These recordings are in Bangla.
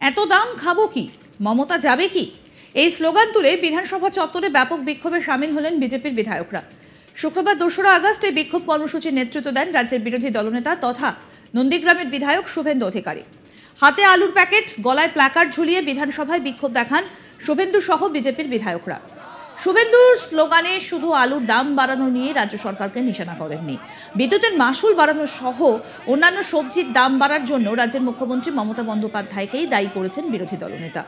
এত দাম খাবো কি, মমতা যাবে কি, এই স্লোগান তুলে বিধানসভা চত্বরে ব্যাপক বিক্ষোভে সামিল হলেন বিজেপির বিধায়করা। শুক্রবার ২রা আগস্ট এই বিক্ষোভ কর্মসূচির নেতৃত্ব দেন রাজ্যের বিরোধী দলনেতা তথা নন্দীগ্রামের বিধায়ক শুভেন্দু অধিকারী। হাতে আলুর প্যাকেট, গলায় প্ল্যাকার্ড ঝুলিয়ে বিধানসভায় বিক্ষোভ দেখান শুভেন্দু সহ বিজেপির বিধায়করা। শুভেন্দুর স্লোগানে শুধু আলুর দাম বাড়ানো নিয়ে রাজ্য সরকারকে নিশানা করেননি, বিদ্যুতের মাসুল বাড়ানো সহ অন্যান্য সবজির দাম বাড়ার জন্য রাজ্যের মুখ্যমন্ত্রী মমতা বন্দ্যোপাধ্যায়কেই দায়ী করেছেন বিরোধী দলনেতা।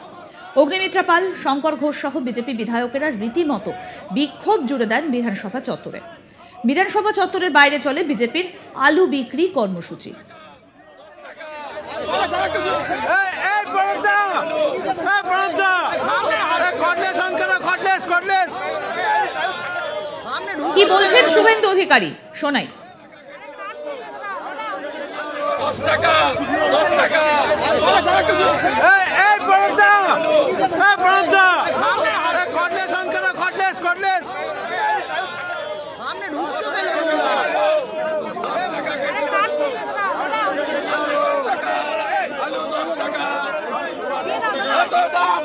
অগ্নিমিত্রা পাল, শঙ্কর ঘোষ সহ বিজেপি বিধায়কেরা রীতিমতো বিক্ষোভ জুড়ে দেন বিধানসভা চত্বরে। বিধানসভা চত্বরের বাইরে চলে বিজেপির আলু বিক্রি কর্মসূচি। কি বলছেন শুভেন্দু অধিকারী, শোনাই। 10 টাকা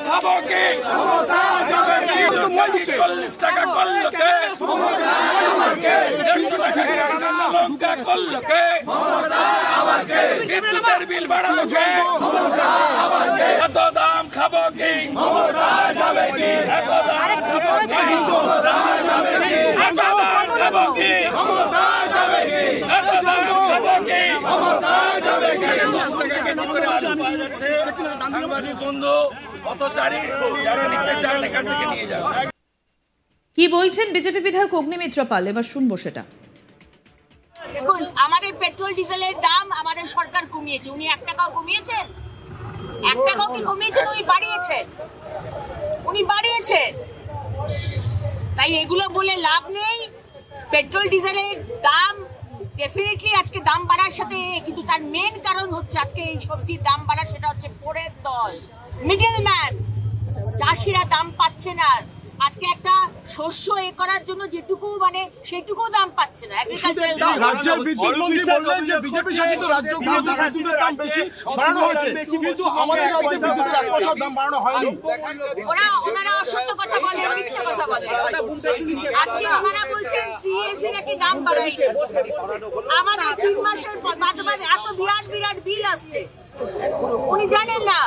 খাবো কি, 40 টাকা করলো কে, 150 টাকা লঙ্কা করলো কে, বিদ্যুতের বিল বাড়ালো কে, এত দাম খাবো কি, এত দাম খাবো কি, এত দাম খাবো কি, এত দাম খাবো কি। 10 টাকা কেজি করে আলু পাওয়া যাচ্ছে। সাংবাদিক বন্ধু যারা নিতে চান এখান থেকে নিয়ে যান। কি বলছেন বিজেপি বিধায়ক অগ্নিমিত্রা পাল, এবার শুনবো সেটা। দেখুন, আমাদের পেট্রোল ডিজেলের দাম আমাদের সরকার কমিয়েছে। উনি 1 টাকাও কমিয়েছেন? 1 টাকাও কি কমিয়েছেন? উনি বাড়িয়েছেন। তাই এগুলো বলে লাভ নেই। পেট্রোল ডিজেলের দাম ডেফিনেটলি আজকে দাম বাড়ার সাথে, কিন্তু তার মেন কারণ হচ্ছে আজকে এই সবজির দাম বাড়া, সেটা হচ্ছে পরের দল, মিডল ম্যান। চাষিরা দাম পাচ্ছে না। আজকে একটা শস্য করার জন্য যেটুকু সেটুকু দাম পাচ্ছে না। রাজ্যের বিদ্যুৎমন্ত্রী বললেন যে বিজেপি শাসিত রাজ্যগুলোতে বিদ্যুতের দাম বেশি বাড়ানো হয়েছে, কিন্তু আমাদের রাজ্যে বিদ্যুতের 1 পয়সার দাম বাড়ানো হয়নি। ওনারা অসত্য কথা বলে, মিথ্যে কথা বলে। আজকে ওনারা বলছেন সিএসসি নাকি দাম বাড়াই। আমাদের 3 মাসের বাদে এত বিরাট বিল আসছে, উনি জানেন না।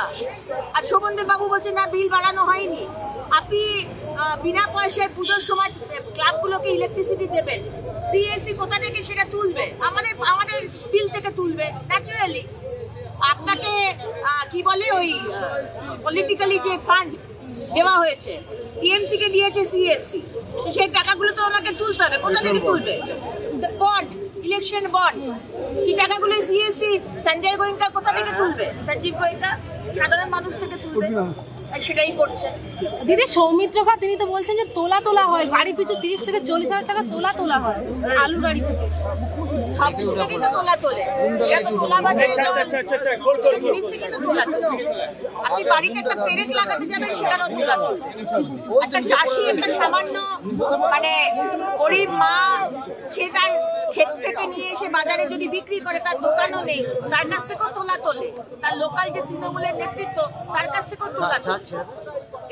আর শোভনদেব বাবু বলছেন না, বিল বাড়ানো হয়নি। আপনি বিনা পয়সায় পুজোর সময় ক্লাবগুলোকে ইলেকট্রিসিটি দেবেন, সিএসসি কোথা থেকে সেটা তুলবে? আমাদের বিল থেকে তুলবে ন্যাচারালি। আপনাকে কি বলে, ওই পলিটিক্যালি যে ফান্ড দেওয়া হয়েছে, টিএমসি কে দিয়েছে সিএসসি, সেই টাকাগুলো তো ওনাকে তুলতে হবে। কোথা থেকে তুলবে? বন্ড, ইলেকশন বন্ড, সেই টাকাগুলো সিএসসি সঞ্জয় গোয়েঙ্কা কোথা থেকে তুলবে? সঞ্জীব গোয়েঙ্কা সাধারণ মানুষ থেকে তুলবে, সেটাই করছে। দিদি, সৌমিত্রকা তিনি তো বলছেন যে তোলা হয়, গাড়ি পিছু 30 থেকে 40 হাজার টাকা তোলা হয় আলু গাড়ি থেকে। সবকিছু থেকেই তো তোলে। আপনি বাড়িতে একটা পেরেক লাগাতে যাবেন, সেখানেও তোলা। একটা চাষি, একটা সামান্য গরিব মা, সে তার ক্ষেত থেকে নিয়ে এসে বাজারে যদি বিক্রি করে, তার দোকানও নেই, তার কাছ থেকেও তোলে। তার লোকাল যে তৃণমূলের নেতৃত্ব, তার কাছ থেকেও তোলা।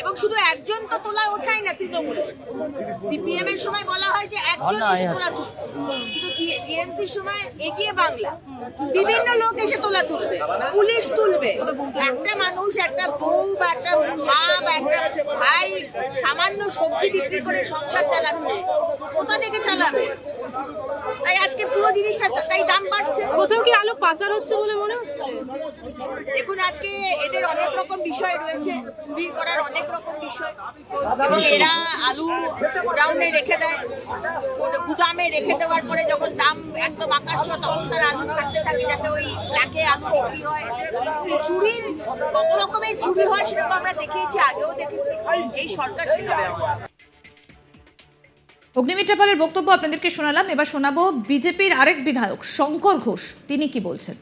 এবং শুধু একজন তো তোলা ওঠায় না তৃণমূলে। সিপিএম এর সময় বলা হয় যে একজন এসে তোলা তুলবে, কিন্তু টিএমসির সময় এগিয়ে বাংলা বিভিন্ন লোক এসে তোলা তুলবে, পুলিশ তুলবে। একটা মানুষ, একটা বউ বা একটা মা বা একটা ভাই সামান্য সবজি বিক্রি করে সংসার চালাচ্ছে, কোথা থেকে চালাবে? তাই আজকে পুরো জিনিসটা তাই দাম বাড়ছে। কোথাও কি আলু পাচার হচ্ছে বলে মনে হচ্ছে? দেখুন, আজকে এদের অনেক রকম বিষয় রয়েছে, চুরি করার অনেক রকম বিষয়, এবং এরা আলু গোডাউনে রেখে দেয়, গুদামে রেখে দেওয়ার পরে যখন দাম একদম আকাশ ছোঁয়া, তখন তারা আলু ছাড়তে থাকে যাতে ওই লাখে আলু বিক্রি হয়। চুরির কত রকমের চুরি হয় সেটা তো আমরা দেখিয়েছি, আগেও দেখেছি। এই সরকার সেভাবে অগ্নিমিত্রা পালের বক্তব্য আপনাদেরকে শোনালাম। এবার শোনাবো বিজেপির আরেক বিধায়ক শঙ্কর ঘোষ, তিনি কি বলছেন।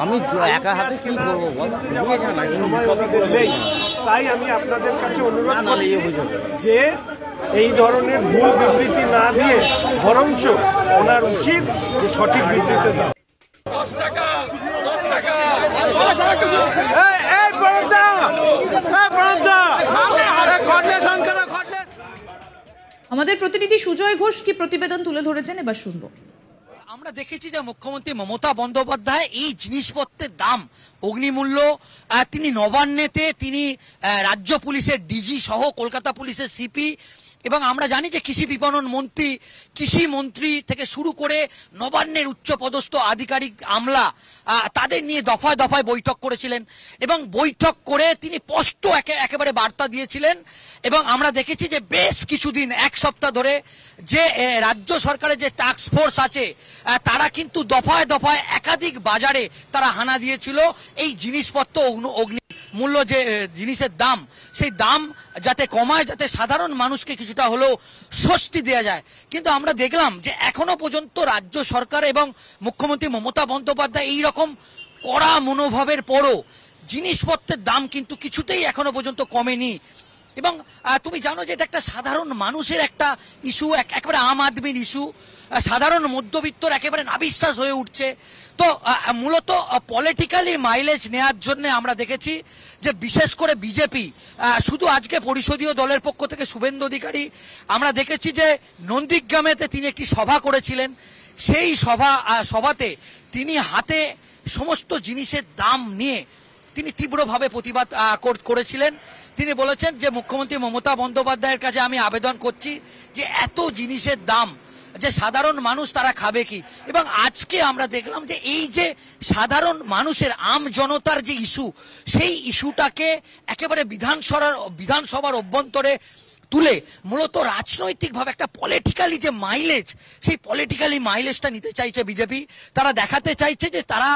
আমি একা হাতে কি করবো বল, তাই আমি আপনাদের কাছে অনুরোধ করছি যে এই ধরনের ভুল বিবৃতি না দিয়ে বরঞ্চ ওনার উচিত যে সঠিক বিবৃতি দেওয়া। আমাদের প্রতিনিধি সুজয় ঘোষ কি প্রতিবেদন তুলে ধরেছেন, এবার শুনবো। আমরা দেখেছি যে মুখ্যমন্ত্রী মমতা বন্দ্যোপাধ্যায় এই জিনিসপত্রের দাম অগ্নিমূল্য তিনি নবান্নেতে তিনি রাজ্য পুলিশের ডিজি সহ কলকাতা পুলিশের সিপি এবং আমরা জানি যে কৃষি বিপণন মন্ত্রী কৃষি মন্ত্রী থেকে শুরু করে নবান্নের উচ্চপদস্থ আধিকারিক আমলা তাদের নিয়ে দফায় দফায় বৈঠক করেছিলেন এবং বৈঠক করে তিনি স্পষ্ট একেবারে বার্তা দিয়েছিলেন এবং আমরা দেখেছি যে বেশ কিছুদিন এক সপ্তাহ ধরে যে রাজ্য সরকারের যে টাস্ক ফোর্স আছে তারা কিন্তু দফায় দফায় একাধিক বাজারে তারা হানা দিয়েছিল এই জিনিসপত্র অগ্নি মূল্য যে জিনিসের দাম সেই দাম যাতে কমায়, যাতে সাধারণ মানুষকে কিছুটা হলেও স্বস্তি দেওয়া যায়। কিন্তু আমরা দেখলাম যে এখনো পর্যন্ত রাজ্য সরকার এবং মুখ্যমন্ত্রী মমতা বন্দ্যোপাধ্যায় এইরকম কড়া মনোভাবের পরও জিনিসপত্রের দাম কিন্তু কিছুতেই এখনো পর্যন্ত কমেনি এবং তুমি জানো যে এটা একটা সাধারণ মানুষের একটা ইস্যু, একেবারে আম আদমির ইস্যু, সাধারণ মধ্যবিত্তর একেবারে নাবিশ্বাস হয়ে উঠছে। তো মূলত পলিটিক্যালি মাইলেজ নেওয়ার জন্য আমরা দেখেছি যে বিশেষ করে বিজেপি শুধু আজকে পরিষদীয় দলের পক্ষ থেকে শুভেন্দু অধিকারী আমরা দেখেছি যে নন্দীগ্রামেতে তিনি একটি সভা করেছিলেন, সেই সভাতে তিনি হাতে সমস্ত জিনিসের দাম নিয়ে তিনি তীব্রভাবে প্রতিবাদ করেছিলেন। তিনি বলেছেন যে মুখ্যমন্ত্রী মমতা বন্দ্যোপাধ্যায়ের কাছে আমি আবেদন করছি যে এত জিনিসের দাম যে সাধারণ মানুষ তারা খাবে কি। এবং আজকে আমরা দেখলাম যে এই যে সাধারণ মানুষের আম জনতার যে ইস্যু সেই ইস্যুটাকে একেবারে বিধানসভার অভ্যন্তরে তুলে মূলত রাজনৈতিকভাবে একটা পলিটিক্যালি যে মাইলেজ সেই পলিটিক্যালি মাইলেজটা নিতে চাইছে বিজেপি। তারা দেখাতে চাইছে যে তারা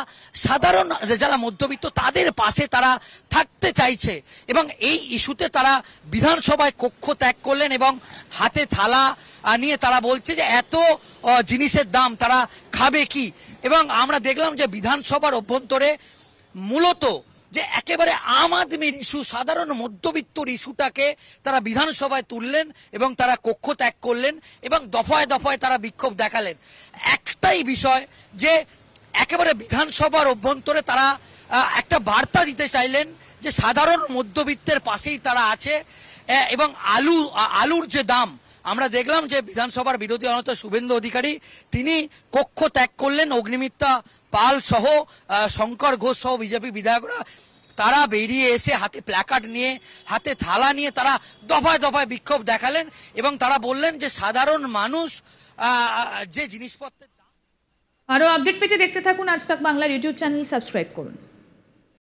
সাধারণ যারা মধ্যবিত্ত তাদের পাশে তারা থাকতে চাইছে এবং এই ইস্যুতে তারা বিধানসভায় কক্ষ ত্যাগ করলেন এবং হাতে থালা নিয়ে তারা বলছে যে এত জিনিসের দাম তারা খাবে কি। এবং আমরা দেখলাম যে বিধানসভার অভ্যন্তরে মূলত যে একেবারে আম আদমির ইস্যু সাধারণ মধ্যবিত্তর ইস্যুটাকে তারা বিধানসভায় তুললেন এবং তারা কক্ষ ত্যাগ করলেন এবং দফায় দফায় তারা বিক্ষোভ দেখালেন। একটাই বিষয় যে একেবারে বিধানসভার অভ্যন্তরে তারা একটা বার্তা দিতে চাইলেন যে সাধারণ মধ্যবিত্তের পাশেই তারা আছে এবং আলুর যে দাম আমরা দেখলাম যে বিধানসভার বিরোধী দলনেতা শুভেন্দু অধিকারী তিনি কক্ষ ত্যাগ করলেন, অগ্নিমিত্রা পাল সহ শঙ্কর ঘোষ সহ বিজেপি বিধায়করা তারা বেরিয়ে এসে হাতে প্ল্যাকার্ড নিয়ে হাতে থালা নিয়ে তারা দফায় দফায় বিক্ষোভ দেখালেন এবং তারা বললেন যে সাধারণ মানুষ যে জিনিসপত্রের আরো আপডেট পেতে দেখতে থাকুন আজ তাক বাংলার ইউটিউব চ্যানেল সাবস্ক্রাইব করুন।